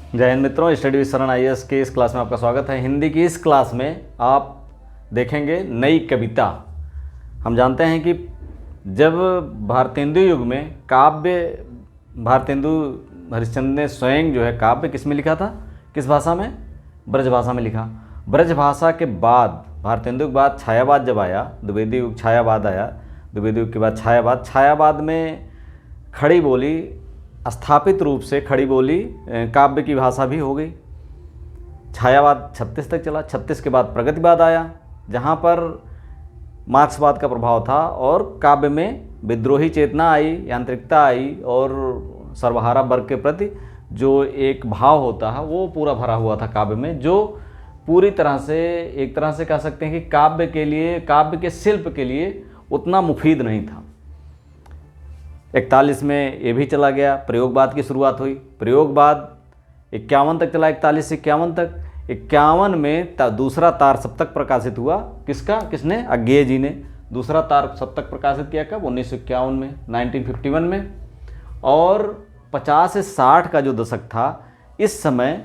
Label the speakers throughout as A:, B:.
A: जय हिंद मित्रों, study with शरण IAS के इस क्लास में आपका स्वागत है। हिंदी की इस क्लास में आप देखेंगे नई कविता। हम जानते हैं कि जब भारतेंदु युग में काव्य, भारतेंदु हरिश्चंद्र ने स्वयं जो है काव्य किस में लिखा था, किस भाषा में? ब्रजभाषा में लिखा। ब्रजभाषा के बाद भारतेंदु के बाद छायावाद जब आया, द्विवेदी युग छायावाद आया, द्विवेदी युग के बाद छायावाद में खड़ी बोली स्थापित रूप से खड़ी बोली काव्य की भाषा भी हो गई। छायावाद 36 तक चला। 36 के बाद प्रगतिवाद आया, जहाँ पर मार्क्सवाद का प्रभाव था और काव्य में विद्रोही चेतना आई, यांत्रिकता आई और सर्वहारा वर्ग के प्रति जो एक भाव होता है वो पूरा भरा हुआ था काव्य में, जो पूरी तरह से एक तरह से कह सकते हैं कि काव्य के लिए, काव्य के शिल्प के लिए उतना मुफीद नहीं था। 41 में ये भी चला गया, प्रयोगवाद की शुरुआत हुई। प्रयोगवाद 51 तक चला, 41 से 51 तक। 51 में दूसरा तार सप्तक प्रकाशित हुआ। किसका? किसने? अज्ञेय जी ने दूसरा तार सप्तक प्रकाशित किया। कब? 1951 में, 1951 में। और 50 से 60 का जो दशक था, इस समय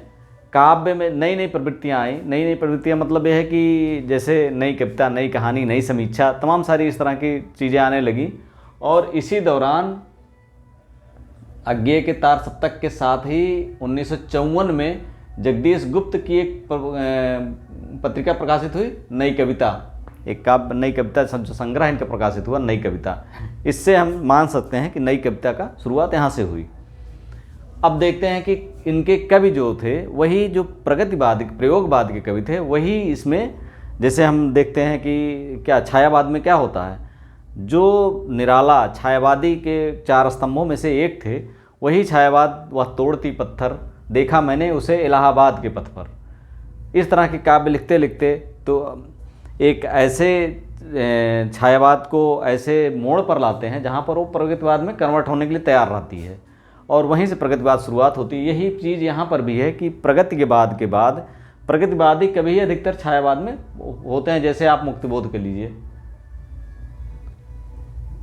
A: काव्य में नई नई प्रवृत्तियाँ आई। नई नई प्रवृत्तियाँ मतलब यह है कि जैसे नई कविता, नई कहानी, नई समीक्षा, तमाम सारी इस तरह की चीज़ें आने लगी। और इसी दौरान अज्ञेय के तार सप्तक के साथ ही 1954 में जगदीश गुप्त की एक पत्रिका प्रकाशित हुई, नई कविता। एक काव्य, नई कविता संग्रह इनका प्रकाशित हुआ, नई कविता। इससे हम मान सकते हैं कि नई कविता का शुरुआत यहाँ से हुई। अब देखते हैं कि इनके कवि जो थे वही जो प्रगतिवाद, प्रयोगवाद के कवि थे, वही इसमें जैसे हम देखते हैं कि क्या छायावाद में क्या होता है, जो निराला छायावादी के 4 स्तंभों में से एक थे, वही छायावाद वह तोड़ती पत्थर, देखा मैंने उसे इलाहाबाद के पथ पर। इस तरह के काव्य लिखते लिखते तो एक ऐसे छायावाद को ऐसे मोड़ पर लाते हैं जहाँ पर वो प्रगतिवाद में कन्वर्ट होने के लिए तैयार रहती है, और वहीं से प्रगतिवाद शुरुआत होती है। यही चीज़ यहाँ पर भी है कि प्रगति के बाद प्रगतिवादी कवि अधिकतर छायावाद में होते हैं। जैसे आप मुक्तिबोध के लीजिए,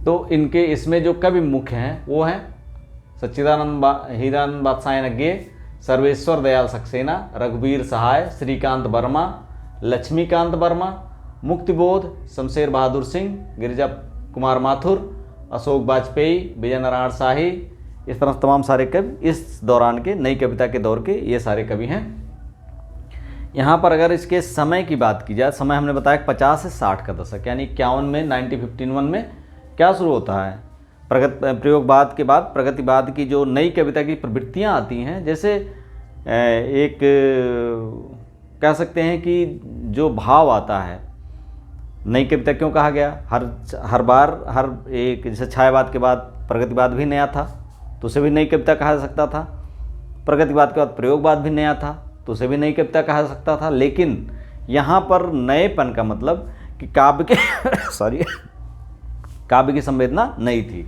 A: तो इनके इसमें जो कवि मुख्य हैं वो हैं सच्चिदानंद हीरानंद बादशाह अज्ञेय, सर्वेश्वर दयाल सक्सेना, रघुवीर सहाय, श्रीकांत वर्मा, लक्ष्मीकांत वर्मा, मुक्तिबोध शमशेर बहादुर सिंह, गिरिजा कुमार माथुर, अशोक वाजपेयी, विजय नारायण शाही, इस तरह तमाम सारे कवि इस दौरान के, नई कविता के दौर के ये सारे कवि हैं। यहाँ पर अगर इसके समय की बात की जाए, समय हमने बताया 50 से 60 का दशक, यानी 51 में, 1951 में क्या शुरू होता है? प्रयोगवाद के बाद प्रगतिवाद की जो नई कविता की प्रवृत्तियाँ आती हैं, जैसे एक कह सकते हैं कि जो भाव आता है, नई कविता क्यों कहा गया? हर बार हर एक, जैसे छायावाद के बाद प्रगतिवाद भी नया था तो उसे भी नई कविता कहा जा सकता था। प्रगतिवाद के बाद प्रयोगवाद भी नया था तो उसे भी नई कविता कहा जा सकता था। लेकिन यहाँ पर नएपन का मतलब कि काव्य के काव्य की संवेदना नई थी,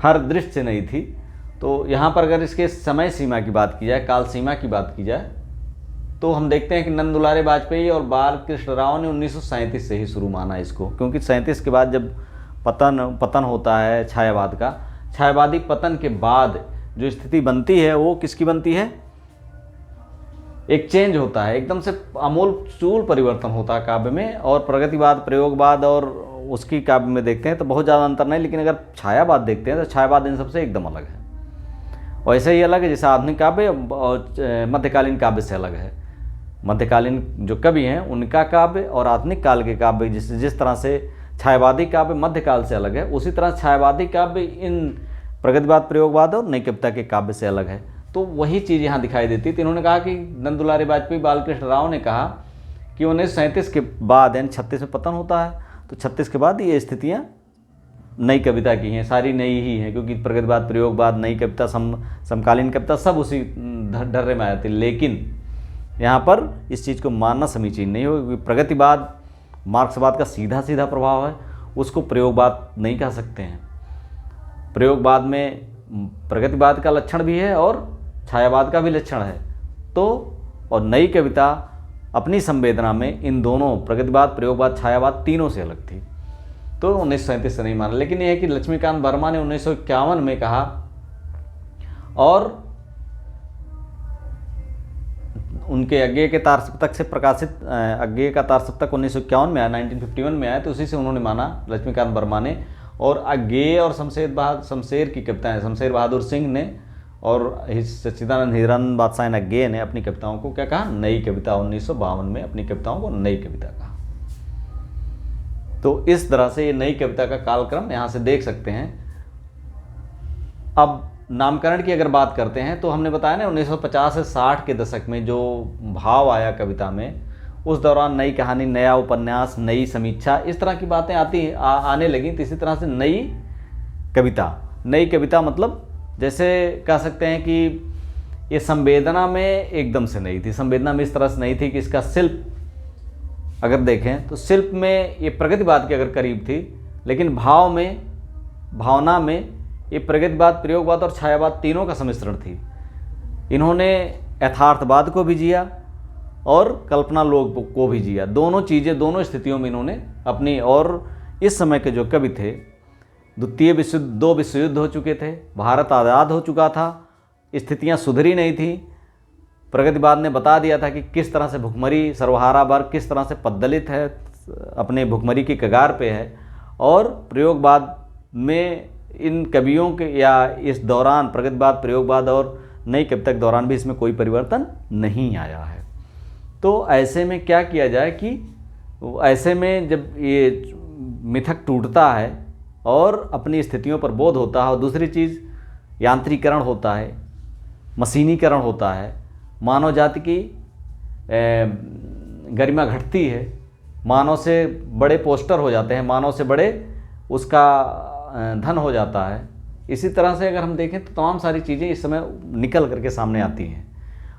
A: हर दृष्टि से नई थी। तो यहाँ पर अगर इसके समय सीमा की बात की जाए, काल सीमा की बात की जाए, तो हम देखते हैं कि नंद दुलारे वाजपेयी और बालकृष्ण राव ने 1937 से ही शुरू माना इसको, क्योंकि 37 के बाद जब पतन होता है छायावाद का, छायावादी पतन के बाद जो स्थिति बनती है वो किसकी बनती है? एक चेंज होता है, एकदम से आमूल चूल परिवर्तन होता है काव्य में। और प्रगतिवाद, प्रयोगवाद और उसकी काव्य में देखते हैं तो बहुत ज़्यादा अंतर नहीं, लेकिन अगर छायावाद देखते हैं तो छायावाद इन सबसे एकदम अलग है। वैसे ही अलग है जैसे आधुनिक काव्य और मध्यकालीन काव्य से अलग है। मध्यकालीन जो कवि हैं उनका काव्य और आधुनिक काल के काव्य, जिस तरह से छायावादी काव्य मध्यकाल से अलग है, उसी तरह छायावादी काव्य इन प्रगतिवाद, प्रयोगवाद और नई कविता के काव्य से अलग है। तो वही चीज़ यहाँ दिखाई देती है। इन्होंने कहा कि नंद दुलारे वाजपेयी, बालकृष्ण राव ने कहा कि 1937 के बाद, यानी 36 में पतन होता है, तो 36 के बाद ये स्थितियाँ नई कविता की हैं, सारी नई ही हैं, क्योंकि प्रगतिवाद, प्रयोगवाद, नई कविता, समकालीन कविता सब उसी ढर्रे में आती। लेकिन यहाँ पर इस चीज़ को मानना समीचीन नहीं हो, क्योंकि प्रगतिवाद मार्क्सवाद का सीधा सीधा प्रभाव है, उसको प्रयोगवाद नहीं कह सकते हैं। प्रयोगवाद में प्रगतिवाद का लक्षण भी है और छायावाद का भी लक्षण है। तो और नई कविता अपनी संवेदना में इन दोनों, प्रगतिवाद, प्रयोगवाद, छायावाद, तीनों से अलग थी। तो 1937 से नहीं माना। लेकिन यह है कि लक्ष्मीकांत वर्मा ने 1951 में कहा और उनके अज्ञेय के तार सप्तक से प्रकाशित अज्ञेय का तार सप्तक 1951 में आया, 1951 में आया, तो उसी से उन्होंने माना लक्ष्मीकांत वर्मा ने। और अज्ञेय और शमशेर की कविताएं शमशेर बहादुर सिंह ने और सच्चिदानंद हिरानंद बादशाह अज्ञेय ने अपनी कविताओं को क्या कहा, नई कविता। 1952 में अपनी कविताओं को नई कविता कहा। तो इस तरह से ये नई कविता का कालक्रम यहाँ से देख सकते हैं। अब नामकरण की अगर बात करते हैं तो हमने बताया ना 1950 से 60 के दशक में जो भाव आया कविता में, उस दौरान नई कहानी, नया उपन्यास, नई समीक्षा, इस तरह की बातें आने लगी। तो इसी तरह से नई कविता मतलब जैसे कह सकते हैं कि ये संवेदना में एकदम से नई थी। संवेदना में इस तरह से नहीं थी कि इसका शिल्प अगर देखें तो शिल्प में ये प्रगतिवाद के अगर करीब थी, लेकिन भावना में ये प्रगतिवाद, प्रयोगवाद और छायावाद तीनों का सम्मिश्रण थी। इन्होंने यथार्थवाद को भी जिया और कल्पना लोक को भी जिया। दोनों चीज़ें, दोनों स्थितियों में इन्होंने अपनी। और इस समय के जो कवि थे, दो विश्व युद्ध हो चुके थे, भारत आज़ाद हो चुका था, स्थितियां सुधरी नहीं थी। प्रगतिवाद ने बता दिया था कि किस तरह से भुखमरी, सर्वहारा वर्ग किस तरह से पद्दलित है, अपने भुखमरी की कगार पे है। और प्रयोगवाद में इन कवियों के या इस दौरान प्रगतिवाद, प्रयोगवाद और नई कविता के दौरान भी इसमें कोई परिवर्तन नहीं आया है। तो ऐसे में क्या किया जाए कि ऐसे में जब ये मिथक टूटता है और अपनी स्थितियों पर बोध होता है, और दूसरी चीज़ यांत्रिकरण होता है, मशीनीकरण होता है, मानव जाति की गरिमा घटती है, मानव से बड़े पोस्टर हो जाते हैं, मानव से बड़े उसका धन हो जाता है। इसी तरह से अगर हम देखें तो तमाम सारी चीज़ें इस समय निकल करके सामने आती हैं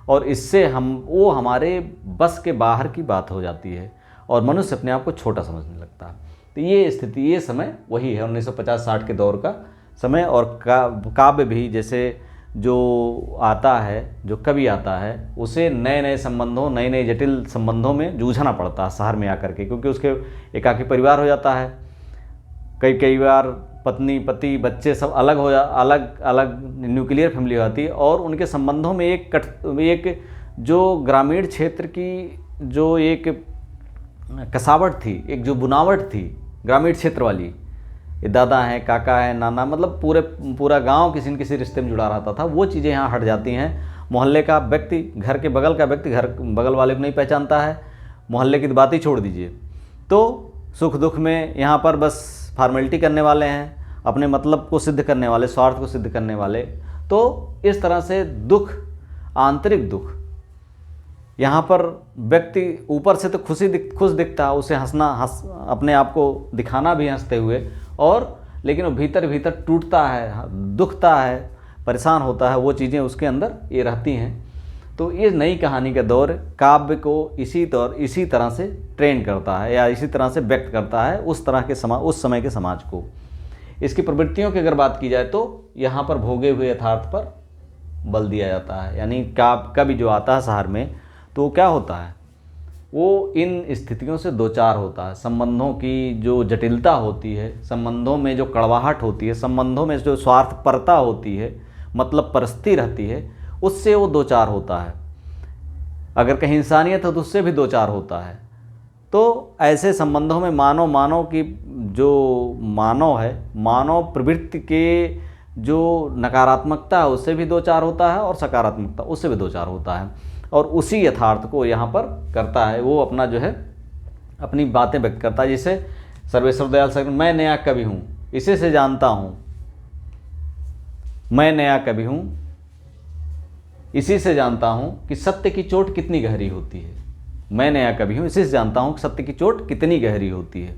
A: और इससे वो हमारे बस के बाहर की बात हो जाती है और मनुष्य अपने आप को छोटा समझने लगता है। तो ये स्थिति, ये समय वही है 1950-60 के दौर का समय। और काव्य भी जैसे जो आता है, जो कवि आता है, उसे नए नए संबंधों, नए नए जटिल संबंधों में जूझना पड़ता है शहर में आकर के, क्योंकि उसके एकाकी परिवार हो जाता है। कई बार पत्नी, पति, बच्चे सब अलग न्यूक्लियर फैमिली हो जाती है और उनके संबंधों में एक जो ग्रामीण क्षेत्र की जो एक कसावट थी, एक जो बुनावट थी ग्रामीण क्षेत्र वाली, ये दादा हैं, काका हैं, नाना, मतलब पूरा गांव किसी न किसी रिश्ते में जुड़ा रहता था, वो चीज़ें यहाँ हट जाती हैं। मोहल्ले का व्यक्ति, घर के बगल का व्यक्ति घर बगल वाले को नहीं पहचानता है, मोहल्ले की बात ही छोड़ दीजिए। तो सुख दुख में यहाँ पर बस फॉर्मेलिटी करने वाले हैं, अपने मतलब को सिद्ध करने वाले, स्वार्थ को सिद्ध करने वाले। तो इस तरह से दुख, आंतरिक दुख, यहाँ पर व्यक्ति ऊपर से तो खुश दिखता है, उसे अपने आप को दिखाना भी हंसते हुए, और लेकिन वो भीतर टूटता है, दुखता है, परेशान होता है, वो चीज़ें उसके अंदर ये रहती हैं। तो ये नई कहानी का दौर काव्य को इसी तरह से ट्रेन करता है या इसी तरह से व्यक्त करता है उस समय के समाज को। इसकी प्रवृत्तियों की अगर बात की जाए तो यहाँ पर भोगे हुए यथार्थ पर बल दिया जाता है। यानी कवि जो आता है शहर में तो क्या होता है, वो इन स्थितियों से दो चार होता है। संबंधों की जो जटिलता होती है, संबंधों में जो कड़वाहट होती है, संबंधों में जो स्वार्थपरता होती है, मतलब परस्ती रहती है, उससे वो दो चार होता है। अगर कहीं इंसानियत है तो उससे भी दो चार होता है। तो ऐसे संबंधों में मानव की जो मानव प्रवृत्ति के जो नकारात्मकता है उससे भी दो चार होता है और सकारात्मकता उससे भी दो चार होता है। और उसी यथार्थ को यहाँ पर करता है, वो अपना जो है अपनी बातें व्यक्त करता है। जैसे सर्वेश्वर दयाल शर्मा, मैं नया कवि हूँ, इसी से जानता हूँ, मैं नया कवि हूँ, इसी से जानता हूँ कि सत्य की चोट कितनी गहरी होती है। मैं नया कवि हूँ, इसी से जानता हूँ कि सत्य की चोट कितनी गहरी होती है।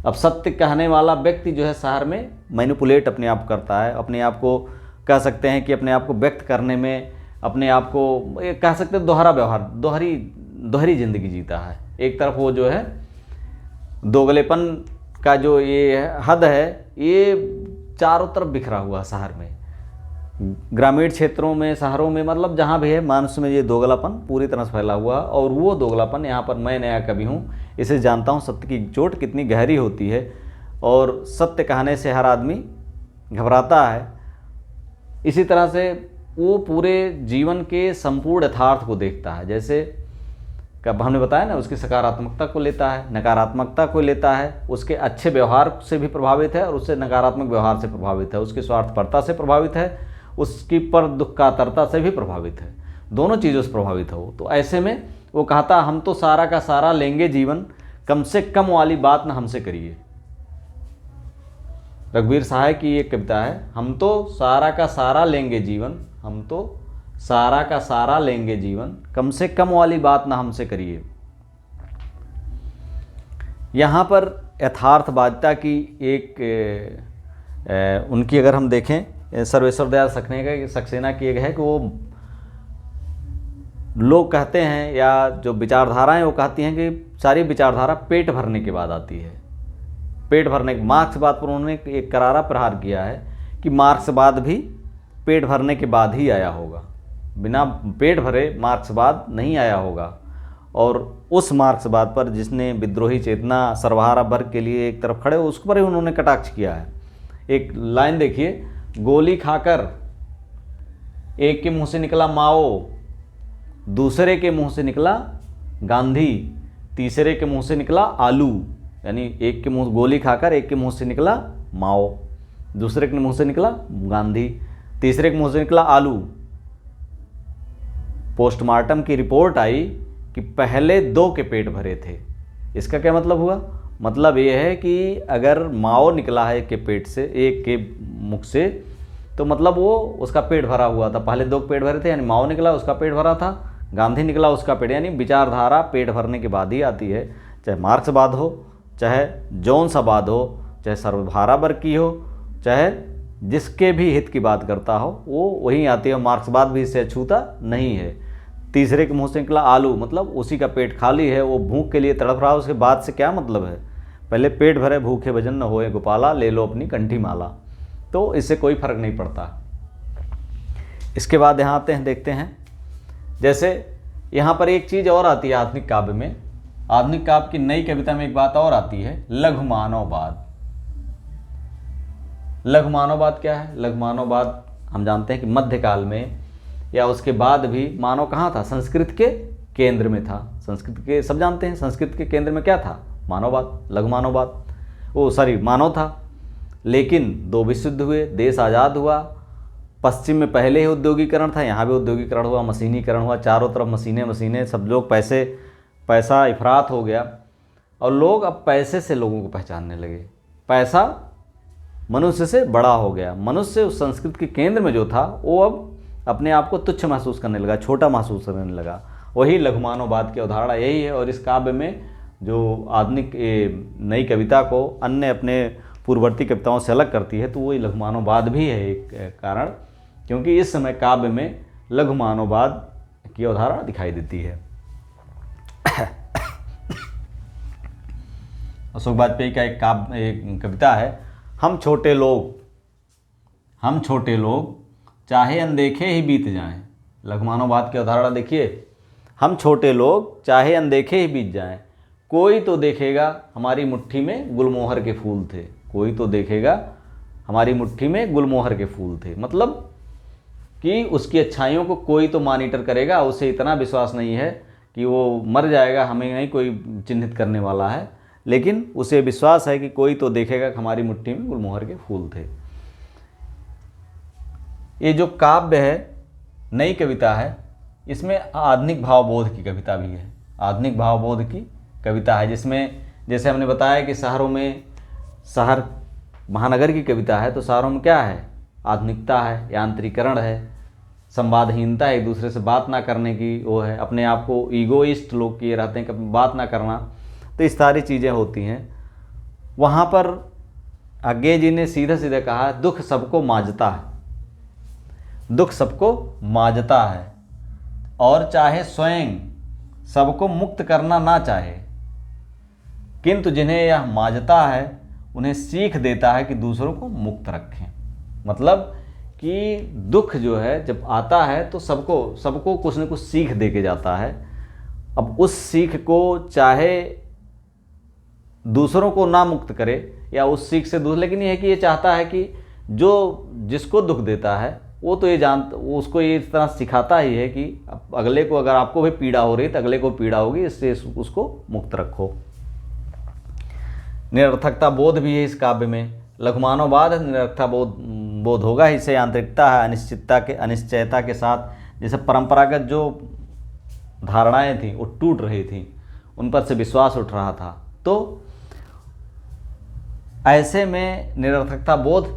A: अब सत्य कहने वाला व्यक्ति जो है शहर में मैनिपुलेट अपने आप करता है, अपने आप को कह सकते हैं कि अपने आप को व्यक्त करने में, अपने आप को कह सकते हैं दोहरा व्यवहार, दोहरी जिंदगी जीता है। एक तरफ वो जो है दोगलेपन का जो ये हद है, ये चारों तरफ बिखरा हुआ शहर में, ग्रामीण क्षेत्रों में, शहरों में, मतलब जहाँ भी है मानस में ये दोगलापन पूरी तरह से फैला हुआ। और वो दोगलापन यहाँ पर मैं नया कवि हूँ, इसे जानता हूँ सत्य की चोट कितनी गहरी होती है और सत्य कहने से हर आदमी घबराता है। इसी तरह से वो पूरे जीवन के संपूर्ण यथार्थ को देखता है। जैसे कब हमने बताया ना, उसकी सकारात्मकता को लेता है, नकारात्मकता को लेता है, उसके अच्छे व्यवहार से भी प्रभावित है और उससे नकारात्मक व्यवहार से प्रभावित है, उसकी स्वार्थपरता से प्रभावित है, उसकी पर दुखकातरता से भी प्रभावित है, दोनों चीज़ों से प्रभावित है वो। तो ऐसे में वो कहता हम तो सारा का सारा लेंगे जीवन, कम से कम वाली बात ना हमसे करिए। रघुवीर सहाय की एक कविता है, हम तो सारा का सारा लेंगे जीवन, हम तो सारा का सारा लेंगे जीवन, कम से कम वाली बात ना हमसे करिए। यहाँ पर यथार्थवादिता की एक उनकी अगर हम देखें, सर्वेश्वर दयाल सक्सेना की एक है कि वो लोग कहते हैं या जो विचारधाराएं वो कहती हैं कि सारी विचारधारा पेट भरने के बाद आती है। पेट भरने के मार्क्सवाद पर उन्होंने एक करारा प्रहार किया है कि मार्क्सवाद भी पेट भरने के बाद ही आया होगा, बिना पेट भरे मार्क्सवाद नहीं आया होगा। और उस मार्क्सवाद पर जिसने विद्रोही चेतना सर्वहारा वर्ग के लिए एक तरफ खड़े, उस पर ही उन्होंने कटाक्ष किया है। एक लाइन देखिए, गोली खाकर एक के मुंह से निकला माओ, दूसरे के मुंह से निकला गांधी, तीसरे के मुंह से निकला आलू। यानी एक के मुंह गोली खाकर एक के मुंह से निकला माओ, दूसरे के मुंह से निकला गांधी, तीसरे के मुंह से निकला आलू। पोस्टमार्टम की रिपोर्ट आई कि पहले 2 के पेट भरे थे। इसका क्या मतलब हुआ? मतलब ये है कि अगर माओ निकला है एक के पेट से, एक के मुख से, तो मतलब वो उसका पेट भरा हुआ था। पहले 2 पेट भरे थे, यानी माओ निकला उसका पेट भरा था, गांधी निकला उसका पेट। यानी विचारधारा पेट भरने के बाद ही आती है, चाहे मार्क्सवाद हो, चाहे जोन्सवाद हो, चाहे सर्वहारा वर्ग की हो, चाहे जिसके भी हित की बात करता हो, वो वहीं आती है। मार्क्सवाद भी इससे अछूता नहीं है। तीसरे के मुंह से निकला आलू, मतलब उसी का पेट खाली है, वो भूख के लिए तड़प रहा है, उसके बाद से क्या मतलब है? पहले पेट भरे भूखे भजन न होए गोपाला, ले लो अपनी कंठी माला। तो इससे कोई फर्क नहीं पड़ता। इसके बाद यहाँ आते हैं, देखते हैं, जैसे यहाँ पर एक चीज़ और आती है आधुनिक काव्य में। आधुनिक काव्य की नई कविता में एक बात और आती है, लघु मानववाद। लघु मानववाद क्या है? लघु मानववाद हम जानते हैं कि मध्यकाल में या उसके बाद भी मानव कहाँ था? संस्कृत के केंद्र में था। संस्कृत के सब जानते हैं, संस्कृत के केंद्र में क्या था? मानववाद, लघु मानववाद, मानव था। लेकिन 2 विश्व युद्ध हुए, देश आज़ाद हुआ, पश्चिम में पहले ही औद्योगिकरण था, यहाँ भी औद्योगिकरण हुआ, मशीनीकरण हुआ, चारों तरफ मशीनें, सब लोग पैसा इफरात हो गया और लोग अब पैसे से लोगों को पहचानने लगे। पैसा मनुष्य से बड़ा हो गया। मनुष्य उस संस्कृत के केंद्र में जो था वो अब अपने आप को तुच्छ महसूस करने लगा, छोटा महसूस करने लगा। वही लघु मानववाद की अवधारणा यही है। और इस काव्य में जो आधुनिक नई कविता को अन्य अपने पूर्ववर्ती कविताओं से अलग करती है, तो वही लघु मानववाद भी है एक कारण, क्योंकि इस समय काव्य में लघु मानववाद की अवधारणा दिखाई देती है। अशोक वाजपेयी का एक कविता है, हम छोटे लोग चाहे अनदेखे ही बीत जाएं। लघु मानववाद की अवधारणा देखिए, हम छोटे लोग चाहे अनदेखे ही बीत जाएं, कोई तो देखेगा हमारी मुट्ठी में गुलमोहर के फूल थे। कोई तो देखेगा हमारी मुट्ठी में गुलमोहर के फूल थे, मतलब कि उसकी अच्छाइयों को कोई तो मॉनिटर करेगा। उसे इतना विश्वास नहीं है कि वो मर जाएगा, हमें नहीं कोई चिन्हित करने वाला है, लेकिन उसे विश्वास है कि कोई तो देखेगा कि हमारी मुट्ठी में गुलमोहर के फूल थे। ये जो काव्य है, नई कविता है, इसमें आधुनिक भावबोध की कविता भी है। आधुनिक भावबोध की कविता है जिसमें, जैसे हमने बताया कि शहर महानगर की कविता है, तो शहरों में क्या है? आधुनिकता है, यांत्रिकरण है, संवादहीनता है, एक दूसरे से बात ना करने की वो है, अपने आप को ईगोइस्ट लोग किए रहते हैं, कभी बात ना करना। तो इस सारी चीज़ें होती हैं। वहाँ पर आगे जी ने सीधा सीधा कहा, दुख सबको मांझता है, दुख सबको मांझता है, और चाहे स्वयं सबको मुक्त करना ना चाहे, किंतु जिन्हें यह मांझता है उन्हें सीख देता है कि दूसरों को मुक्त रखें। मतलब कि दुख जो है जब आता है तो सबको कुछ न कुछ सीख दे के जाता है। अब उस सीख को चाहे दूसरों को ना मुक्त करे या उस सीख से दूर, लेकिन यह है कि ये चाहता है कि जो जिसको दुख देता है वो तो वो उसको ये इस तरह सिखाता ही है कि अगले को, अगर आपको भी पीड़ा हो रही है तो अगले को पीड़ा होगी, इससे उसको मुक्त रखो। निरर्थकता बोध भी है इस काव्य में। लघुमानववाद निरर्थकता बोध होगा, इसे आंतरिकता है, अनिश्चयता के साथ। जैसे परंपरागत जो धारणाएं थी वो टूट रही थी, उन पर से विश्वास उठ रहा था, तो ऐसे में निरर्थकता बोध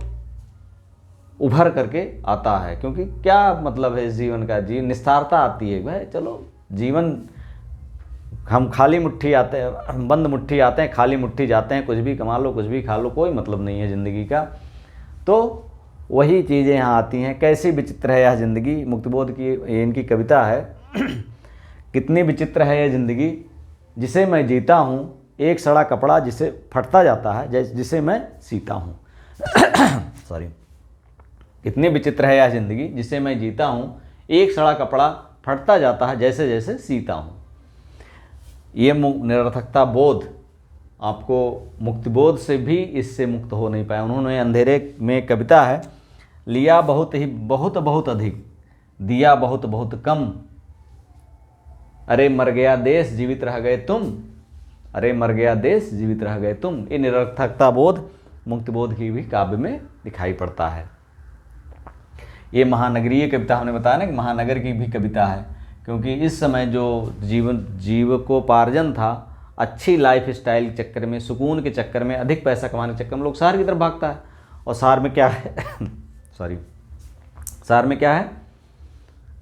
A: उभर करके आता है। क्योंकि क्या मतलब है इस जीवन का, निस्तारता आती है। भाई चलो, जीवन हम खाली मुट्ठी आते हैं, बंद मुट्ठी आते हैं, खाली मुट्ठी जाते हैं, कुछ भी कमा लो, कुछ भी खा लो, कोई मतलब नहीं है ज़िंदगी का। तो वही चीज़ें यहाँ आती हैं। कैसी विचित्र है यह ज़िंदगी, मुक्तिबोध की इनकी कविता है। कितनी विचित्र है यह ज़िंदगी जिसे मैं जीता हूँ, एक सड़ा कपड़ा जिसे फटता जाता है, जिसे मैं सीता हूँ। सॉरी। कितनी विचित्र है यह ज़िंदगी जिसे मैं जीता हूँ, एक सड़ा कपड़ा फटता जाता है, जैसे जैसे सीता हूँ। ये निरर्थकता बोध आपको मुक्तिबोध से भी इससे मुक्त हो नहीं पाया। उन्होंने अंधेरे में कविता है, लिया बहुत ही बहुत बहुत अधिक, दिया बहुत बहुत कम, अरे मर गया देश जीवित रह गए तुम, अरे मर गया देश जीवित रह गए तुम। ये निरर्थकता बोध मुक्तिबोध की भी काव्य में दिखाई पड़ता है। ये महानगरीय कविता, हमने बताया ना कि महानगर की भी कविता है, क्योंकि इस समय जो जीवकोपार्जन था, अच्छी लाइफ स्टाइल के चक्कर में, सुकून के चक्कर में, अधिक पैसा कमाने के चक्कर में लोग शहर की तरफ भागता है। और शहर में क्या है सॉरी, शहर में क्या है,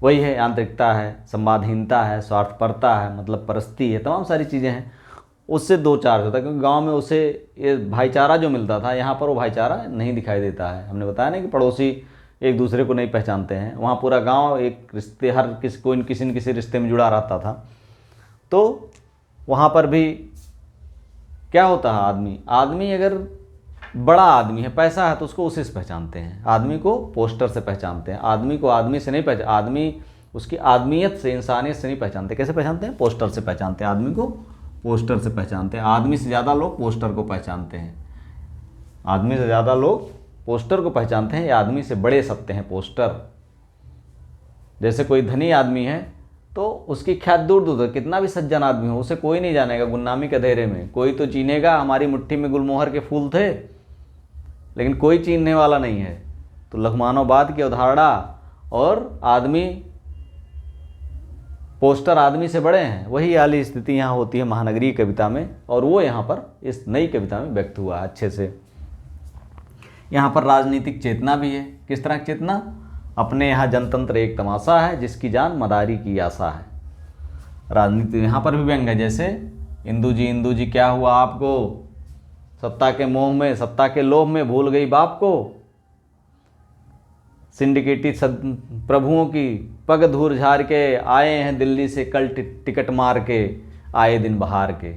A: वही है आंतरिकता है, संवादहीनता है, स्वार्थपरता है, मतलब परस्ती है, तमाम सारी चीज़ें हैं। उससे दो चार्ज होता है, क्योंकि गांव में उसे ये भाईचारा जो मिलता था, यहाँ पर वो भाईचारा नहीं दिखाई देता है। हमने बताया ना कि पड़ोसी एक दूसरे को नहीं पहचानते हैं, वहाँ पूरा गांव एक रिश्ते, हर किसी न किसी रिश्ते में जुड़ा रहता था। तो वहाँ पर भी क्या होता है, आदमी अगर बड़ा आदमी है, पैसा है, तो उसको उसी से पहचानते हैं। आदमी को पोस्टर से पहचानते हैं, आदमी को आदमी से नहीं पहचान, आदमी उसकी आदमियत से, इंसानियत से नहीं पहचानते। कैसे पहचानते हैं? पोस्टर से पहचानते हैं। आदमी को पोस्टर से पहचानते हैं। आदमी से ज़्यादा लोग पोस्टर को पहचानते हैं। आदमी से ज़्यादा लोग पोस्टर को पहचानते हैं, या आदमी से बड़े सकते हैं पोस्टर। जैसे कोई धनी आदमी है तो उसकी ख्यात दूर दूर तक, कितना भी सज्जन आदमी हो, उसे कोई नहीं जानेगा गुमनामी के अंधेरे में। कोई तो चीनेगा, हमारी मुट्ठी में गुलमोहर के फूल थे, लेकिन कोई चीनने वाला नहीं है। तो लघुमानववाद की अवधारणा, और आदमी पोस्टर आदमी से बड़े हैं, वही वाली स्थिति यहाँ होती है महानगरीय कविता में, और वो यहाँ पर इस नई कविता में व्यक्त हुआ है अच्छे से। यहाँ पर राजनीतिक चेतना भी है। किस तरह की चेतना? अपने यहाँ जनतंत्र एक तमाशा है, जिसकी जान मदारी की आशा है। राजनीति यहाँ पर भी व्यंग है। जैसे इंदू जी क्या हुआ आपको, सत्ता के मोह में, सत्ता के लोभ में भूल गई बाप को। सिंडिकेटी प्रभुओं की पग धूर झाड़ के आए हैं दिल्ली से कल टिकट मार के, आए दिन बहार के।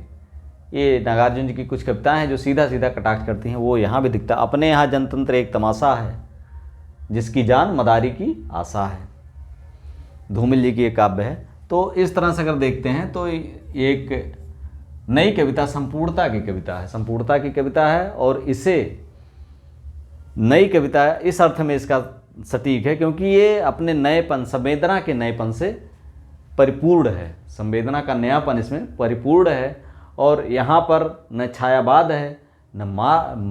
A: ये नागार्जुन जी की कुछ कविताएं हैं जो सीधा सीधा कटाक्ष करती हैं, वो यहाँ भी दिखता। अपने यहाँ जनतंत्र एक तमाशा है, जिसकी जान मदारी की आशा है। धूमिल जी की एक काव्य है। तो इस तरह से अगर देखते हैं तो एक नई कविता संपूर्णता की कविता है, संपूर्णता की कविता है। और इसे नई कविता इस अर्थ में इसका सटीक है क्योंकि ये अपने नएपन, संवेदना के नएपन से परिपूर्ण है। संवेदना का नयापन इसमें परिपूर्ण है। और यहाँ पर न छायावाद है, न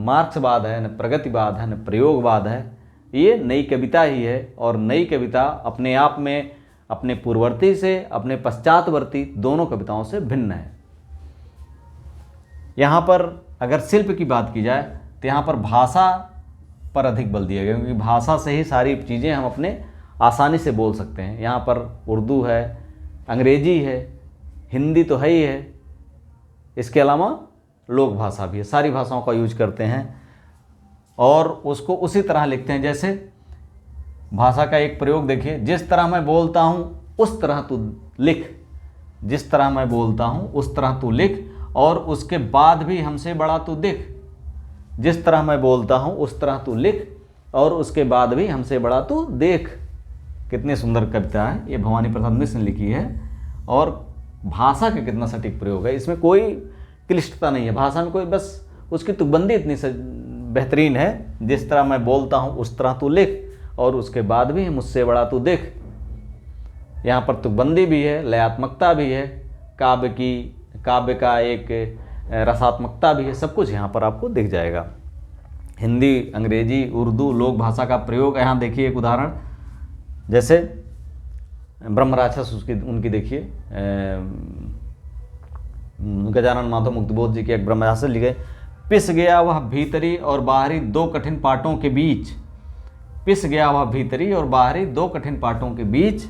A: मार्क्सवाद है, न प्रगतिवाद है, न प्रयोगवाद है। ये नई कविता ही है। और नई कविता अपने आप में अपने पूर्ववर्ती से, अपने पश्चातवर्ती दोनों कविताओं से भिन्न है। यहाँ पर अगर शिल्प की बात की जाए तो यहाँ पर भाषा पर अधिक बल दिया गया, क्योंकि भाषा से ही सारी चीज़ें हम अपने आसानी से बोल सकते हैं। यहाँ पर उर्दू है, अंग्रेजी है, हिंदी तो है ही है, इसके अलावा लोक भाषा भी है। सारी भाषाओं का यूज करते हैं और उसको उसी तरह लिखते हैं। जैसे भाषा का एक प्रयोग देखिए, जिस तरह मैं बोलता हूँ उस तरह तू लिख, जिस तरह मैं बोलता हूँ उस तरह तू लिख, और उसके बाद भी हमसे बड़ा तू दिख। जिस तरह मैं बोलता हूँ उस तरह तू लिख, और उसके बाद भी हमसे बड़ा तू देख। कितनी सुंदर कविता है, ये भवानी प्रसाद मिश्र ने लिखी है। और भाषा का कितना सटीक प्रयोग है, इसमें कोई क्लिष्टता नहीं है। भाषा में कोई, बस उसकी तुकबंदी इतनी बेहतरीन है। जिस तरह मैं बोलता हूँ उस तरह तू लिख, और उसके बाद भी मुझसे बड़ा तू देख। यहाँ पर तुकबंदी भी है, लयात्मकता भी है, काव्य का एक रसात्मकता भी है, सब कुछ यहाँ पर आपको दिख जाएगा। हिंदी, अंग्रेजी, उर्दू लोक भाषा का प्रयोग, यहाँ देखिए एक उदाहरण, जैसे ब्रह्म राक्षस उनकी देखिए, गजानन माधव मुक्तिबोध जी के एक ब्रह्म राक्षस लिखे, पिस गया वह भीतरी और बाहरी दो कठिन पाटों के बीच, पिस गया वह भीतरी और बाहरी दो कठिन पाटों के बीच,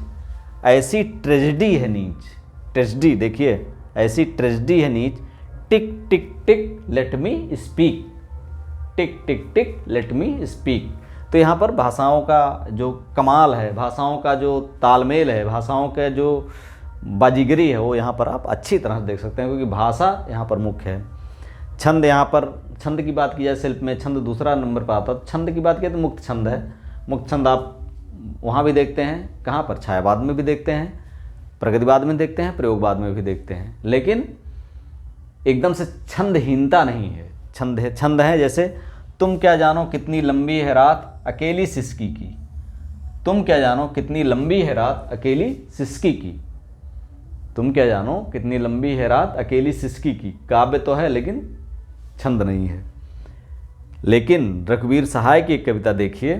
A: ऐसी ट्रेजेडी है नीच, ट्रेजेडी देखिए, ऐसी ट्रेजेडी है नीच, टिक टिक टिक लेट मी स्पीक, टिक टिक टिक लेट मी स्पीक। तो यहाँ पर भाषाओं का जो कमाल है, भाषाओं का जो तालमेल है, भाषाओं का जो बाजीगरी है, वो यहाँ पर आप अच्छी तरह से देख सकते हैं, क्योंकि भाषा यहाँ पर मुख्य है। छंद, यहाँ पर छंद की बात की जाए, शिल्प में छंद दूसरा नंबर पर आता है। छंद की बात की तो मुक्त छंद है। मुक्त छंद आप वहाँ भी देखते हैं, कहाँ पर, छायावाद में भी देखते हैं, प्रगतिवाद में देखते हैं, प्रयोगवाद में भी देखते हैं, लेकिन एकदम से छंदहीनता नहीं है। छंद है जैसे, तुम क्या जानो कितनी लंबी है रात अकेली सिसकी की, तुम क्या जानो कितनी लंबी है रात अकेली सिसकी की, तुम क्या जानो कितनी लंबी है रात अकेली सिसकी की। काव्य तो है लेकिन छंद नहीं है। लेकिन रघुवीर सहाय की एक कविता देखिए,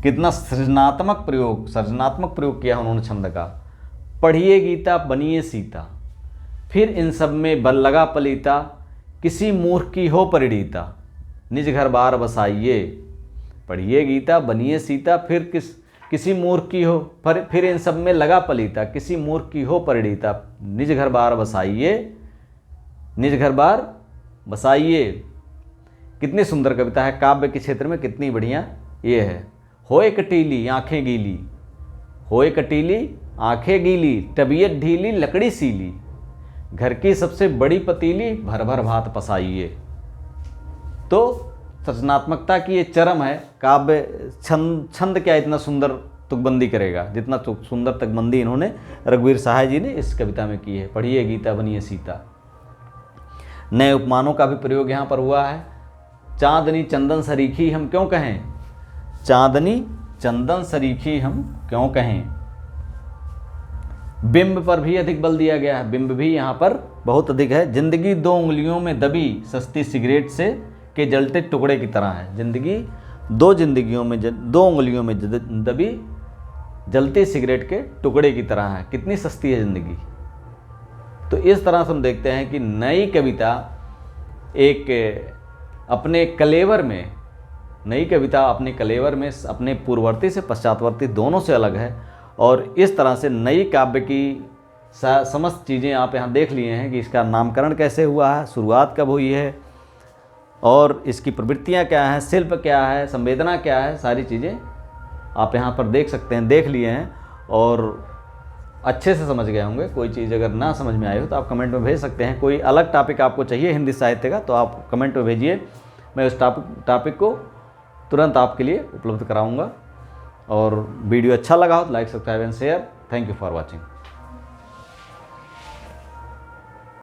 A: कितना सृजनात्मक प्रयोग किया उन्होंने छंद का। पढ़िए गीता बनिए सीता, फिर इन सब में बल लगा पलीता, किसी मूर्ख की हो परिणीता, निज घर बार बसाइए। पढ़िए गीता बनिए सीता, फिर किसी मूर्ख की हो, फिर इन सब में लगा पलीता, किसी मूर्ख की हो परिणीता, निज घर बार बसाइए, निज घर बार बसाइए। कितनी सुंदर कविता है, काव्य के क्षेत्र में कितनी बढ़िया ये है। होए कटीली आंखें गीली, होए कटीली आंखें गीली, तबीयत ढीली लकड़ी सीली, घर की सबसे बड़ी पतीली, भर भर भात पसाइए। तो सृजनात्मकता की ये चरम है। काव्य छंद क्या इतना सुंदर तुकबंदी करेगा, जितना सुंदर तुकबंदी इन्होंने रघुवीर सहाय जी ने इस कविता में की है। पढ़िए गीता बनिए सीता। नए उपमानों का भी प्रयोग यहाँ पर हुआ है। चांदनी चंदन सरीखी हम क्यों कहें, चांदनी चंदन सरीखी हम क्यों कहें। बिंब पर भी अधिक बल दिया गया है, बिंब भी यहाँ पर बहुत अधिक है। जिंदगी दो उंगलियों में दबी सस्ती सिगरेट से के जलते टुकड़े की तरह है। जिंदगी दो उंगलियों में दबी जलती सिगरेट के टुकड़े की तरह है। कितनी सस्ती है जिंदगी। तो इस तरह से हम देखते हैं कि नई कविता एक अपने कलेवर में, नई कविता अपने कलेवर में अपने पूर्ववर्ती से पश्चातवर्ती दोनों से अलग है। और इस तरह से नई काव्य की समस्त चीज़ें आप यहाँ देख लिए हैं कि इसका नामकरण कैसे हुआ है, शुरुआत कब हुई है, और इसकी प्रवृत्तियाँ क्या हैं, शिल्प क्या है, संवेदना क्या है, सारी चीज़ें आप यहाँ पर देख सकते हैं, देख लिए हैं और अच्छे से समझ गए होंगे। कोई चीज़ अगर ना समझ में आई हो तो आप कमेंट में भेज सकते हैं। कोई अलग टॉपिक आपको चाहिए हिंदी साहित्य का तो आप कमेंट में भेजिए, मैं उस टॉपिक को तुरंत आपके लिए उपलब्ध कराऊंगा। और वीडियो अच्छा लगा हो तो like, subscribe and share. Thank you for watching.